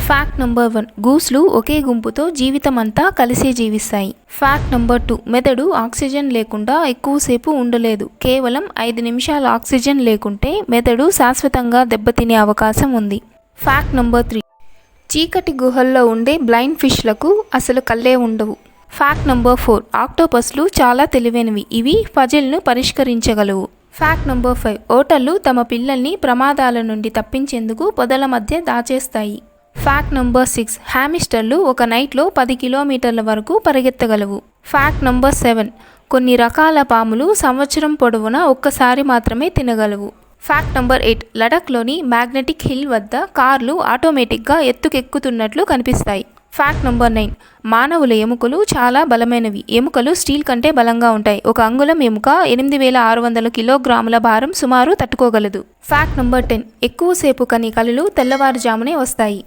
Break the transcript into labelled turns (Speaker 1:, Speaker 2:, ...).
Speaker 1: Fact number 1, గూస్లు ఒకే గుంపుతో జీవితమంతా కలిసే జీవిస్తాయి. Fact number 2, మెదడు ఆక్సిజన్ లేకుండా ఎక్కువసేపు ఉండలేదు. కేవలం 5 నిమిషాలు ఆక్సిజన్ లేకుంటే మెదడు శాశ్వతంగా దెబ్బతినే అవకాశం ఉంది. ఫ్యాక్ట్ నంబర్ 3, చీకటి గుహల్లో ఉండే బ్లైండ్ ఫిష్లకు అసలు కళ్ళే ఉండవు. ఫ్యాక్ట్ నంబర్ 4, ఆక్టోపస్లు చాలా తెలివైనవి. ఇవి పజిల్ను పరిష్కరించగలవు. ఫ్యాక్ట్ నంబర్ 5, ఓటర్లు తమ పిల్లల్ని ప్రమాదాల నుండి తప్పించేందుకు పొదల మధ్య దాచేస్తాయి. ఫ్యాక్ట్ నంబర్ 6, హ్యామిస్టర్లు ఒక నైట్లో 10 కిలోమీటర్ల వరకు పరిగెత్తగలవు. ఫ్యాక్ట్ నంబర్ 7, కొన్ని రకాల పాములు సంవత్సరం పొడవునా ఒక్కసారి మాత్రమే తినగలవు. ఫ్యాక్ట్ నంబర్ 8, లడఖ్లోని మ్యాగ్నెటిక్ హిల్ వద్ద కార్లు ఆటోమేటిక్గా ఎత్తుకెక్కుతున్నట్లు కనిపిస్తాయి. ఫ్యాక్ట్ నంబర్ 9, మానవుల ఎముకలు చాలా బలమైనవి. ఎముకలు స్టీల్ కంటే బలంగా ఉంటాయి. ఒక అంగుళం ఎముక 8600 కిలోగ్రాముల భారం సుమారు తట్టుకోగలదు. ఫ్యాక్ట్ నంబర్ 10, ఎక్కువసేపు కని కలలు తెల్లవారుజామునే వస్తాయి.